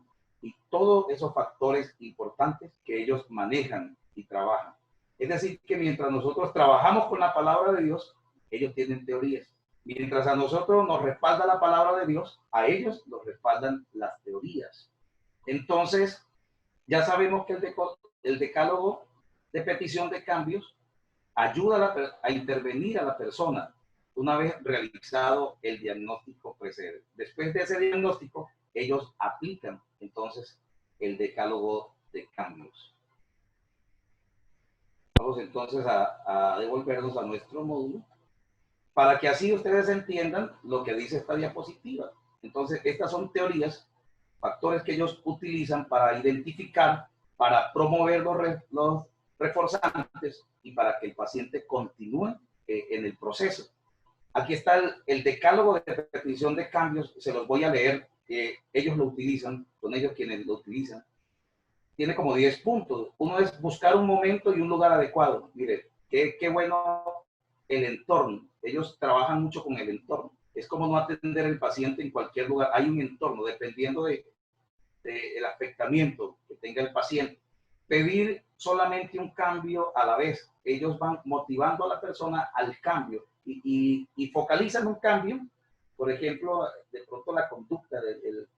y todos esos factores importantes que ellos manejan y trabajan. Es decir, que mientras nosotros trabajamos con la palabra de Dios, ellos tienen teorías. Mientras a nosotros nos respalda la palabra de Dios, a ellos los respaldan las teorías. Entonces, ya sabemos que el decálogo de petición de cambios ayuda a intervenir a la persona una vez realizado el diagnóstico precede. Después de ese diagnóstico, ellos aplican entonces el decálogo de cambios. Vamos entonces a devolvernos a nuestro módulo para que así ustedes entiendan lo que dice esta diapositiva. Entonces, estas son teorías, factores que ellos utilizan para identificar, para promover los reforzantes y para que el paciente continúe en el proceso. Aquí está el decálogo de petición de cambios, se los voy a leer, ellos lo utilizan, son ellos quienes lo utilizan. Tiene como 10 puntos. Uno es buscar un momento y un lugar adecuado. Mire, qué bueno el entorno. Ellos trabajan mucho con el entorno. Es como no atender al paciente en cualquier lugar. Hay un entorno, dependiendo del afectamiento que tenga el paciente. Pedir solamente un cambio a la vez. Ellos van motivando a la persona al cambio y focalizan un cambio, por ejemplo, de pronto la conducta,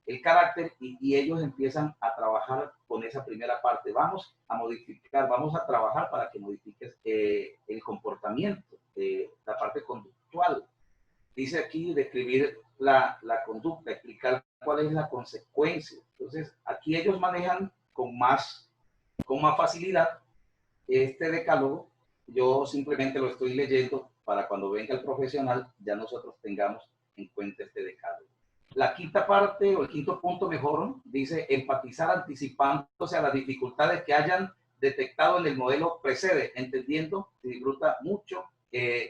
el carácter, y ellos empiezan a trabajar con esa primera parte. Vamos a modificar, vamos a trabajar para que modifiques el comportamiento, la parte conductual. Dice aquí describir la conducta, explicar cuál es la consecuencia. Entonces, aquí ellos manejan con más facilidad este decálogo. Yo simplemente lo estoy leyendo para cuando venga el profesional ya nosotros tengamos en cuenta este decálogo. La quinta parte, o el quinto punto mejor, dice empatizar anticipándose a las dificultades que hayan detectado en el modelo precede, entendiendo que disfruta mucho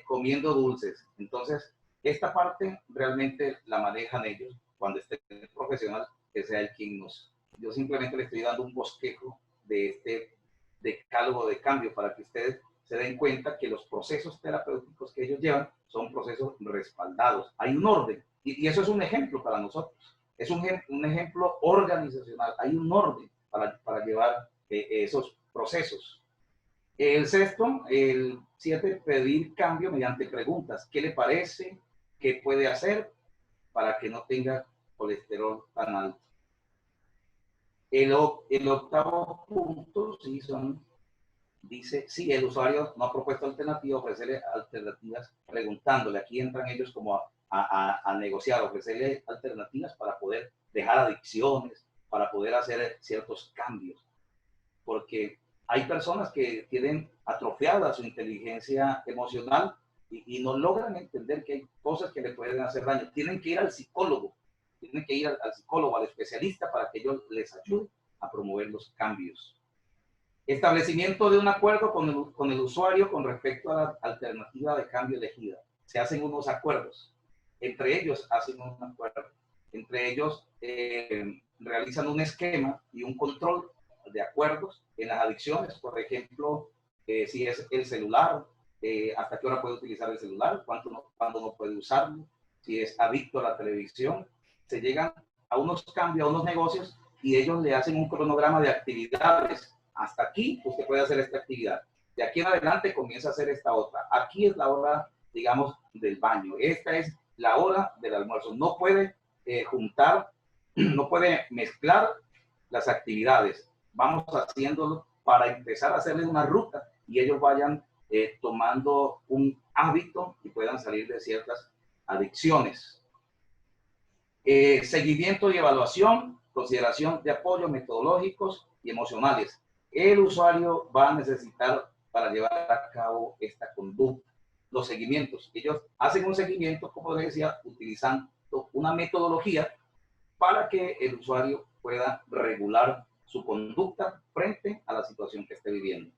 comiendo dulces. Entonces, esta parte realmente la manejan ellos. Cuando esté el profesional, que sea el quien nos... Yo simplemente le estoy dando un bosquejo de este decálogo de cambio para que ustedes se den cuenta que los procesos terapéuticos que ellos llevan son procesos respaldados. Hay un orden, y eso es un ejemplo para nosotros. Es un ejemplo organizacional. Hay un orden para llevar esos procesos. El sexto, el 7, pedir cambio mediante preguntas. ¿Qué le parece? ¿Qué puede hacer para que no tenga colesterol tan alto? El octavo punto, sí, dice, sí, el usuario no ha propuesto alternativas, ofrecerle alternativas preguntándole. Aquí entran ellos como a negociar, ofrecerle alternativas para poder dejar adicciones, para poder hacer ciertos cambios. Porque hay personas que tienen atrofiada su inteligencia emocional y no logran entender que hay cosas que le pueden hacer daño. Tienen que ir al psicólogo, al especialista para que ellos les ayude a promover los cambios. Establecimiento de un acuerdo con el usuario con respecto a la alternativa de cambio elegida. Se hacen unos acuerdos. Entre ellos hacen un acuerdo. Entre ellos realizan un esquema y un control de acuerdos en las adicciones. Por ejemplo, si es el celular, hasta qué hora puede utilizar el celular, cuándo no puede usarlo. Si es adicto a la televisión, se llegan a unos cambios, a unos negocios, y ellos le hacen un cronograma de actividades. Hasta aquí usted puede hacer esta actividad. De aquí en adelante comienza a hacer esta otra. Aquí es la hora, digamos, del baño. Esta es la hora del almuerzo. No puede juntar, no puede mezclar las actividades. Vamos haciéndolo para empezar a hacerle una ruta y ellos vayan tomando un hábito y puedan salir de ciertas adicciones. Seguimiento y evaluación, consideración de apoyo metodológicos y emocionales. El usuario va a necesitar para llevar a cabo esta conducta. Los seguimientos. Ellos hacen un seguimiento, como les decía, utilizando una metodología para que el usuario pueda regular su conducta frente a la situación que esté viviendo.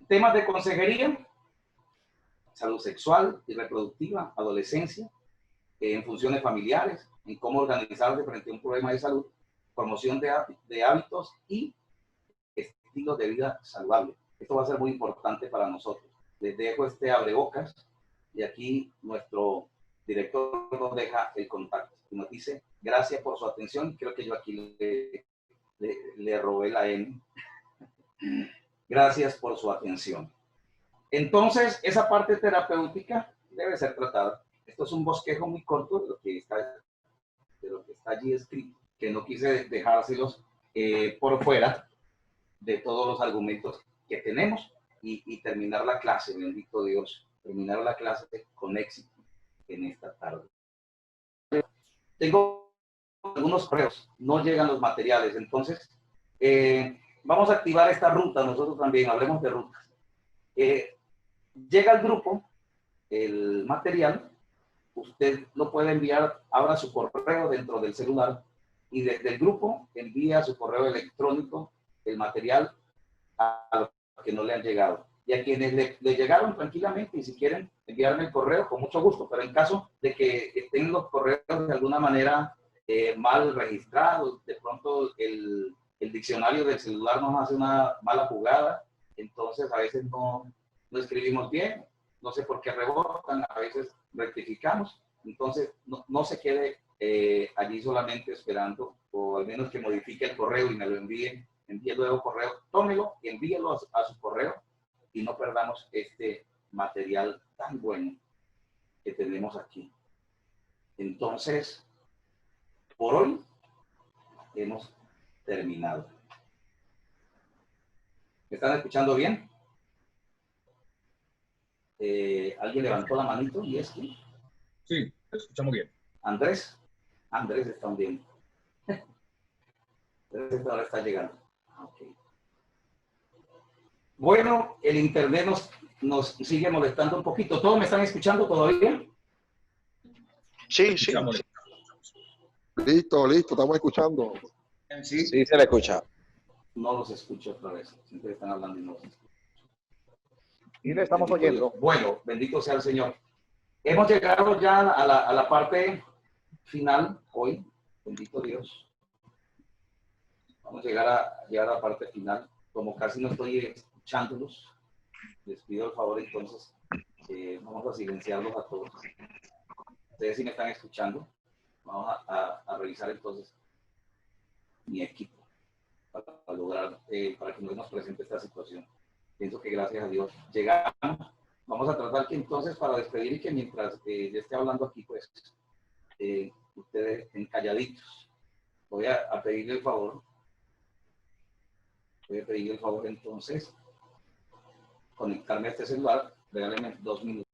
Temas de consejería, salud sexual y reproductiva, adolescencia, en funciones familiares, en cómo organizarse frente a un problema de salud, promoción de hábitos y estilos de vida saludable. Esto va a ser muy importante para nosotros. Les dejo este abrebocas y aquí nuestro director nos deja el contacto y nos dice gracias por su atención. Creo que yo aquí le robé la N. Gracias por su atención. Entonces, esa parte terapéutica debe ser tratada. Esto es un bosquejo muy corto de lo que está allí escrito, que no quise dejárselos por fuera de todos los argumentos que tenemos y terminar la clase, bendito Dios, terminar la clase con éxito en esta tarde. Tengo algunos correos, no llegan los materiales, entonces vamos a activar esta ruta, nosotros también, hablemos de rutas. Llega al grupo el material, usted lo puede enviar, abra su correo dentro del celular y desde el grupo envía su correo electrónico el material a los que no le han llegado. Y a quienes le llegaron tranquilamente y si quieren enviarme el correo, con mucho gusto, pero en caso de que estén los correos de alguna manera mal registrados, de pronto el diccionario del celular nos hace una mala jugada, entonces a veces no no escribimos bien, no sé por qué rebotan, a veces rectificamos. Entonces, no se quede allí solamente esperando, o al menos que modifique el correo y me lo envíe luego correo, tómelo y envíelo a su correo y no perdamos este material tan bueno que tenemos aquí. Entonces, por hoy hemos terminado. ¿Me están escuchando bien? ¿Alguien levantó la manito? ¿Y es que? Sí, te escuchamos bien. Andrés está bien. Andrés ahora está llegando. Okay. Bueno, el internet nos sigue molestando un poquito. ¿Todos me están escuchando todavía? Sí, sí. Listo, estamos escuchando. Sí, sí se le escucha. No los escucho otra vez. Siempre están hablando y no los escucho. Y le estamos oyendo. Bueno, bendito sea el Señor. Hemos llegado ya a la parte final hoy. Bendito Dios. Vamos a llegar a la parte final. Como casi no estoy escuchándolos, les pido el favor entonces, vamos a silenciarlos a todos. Ustedes sí me están escuchando. Vamos a revisar entonces mi equipo para lograr, para que no nos presente esta situación. Pienso que gracias a Dios llegamos. Vamos a tratar que entonces para despedir y que mientras yo esté hablando aquí, pues ustedes estén calladitos. Voy a pedirle el favor. Voy a pedirle el favor entonces conectarme a este celular. Regálenme 2 minutos.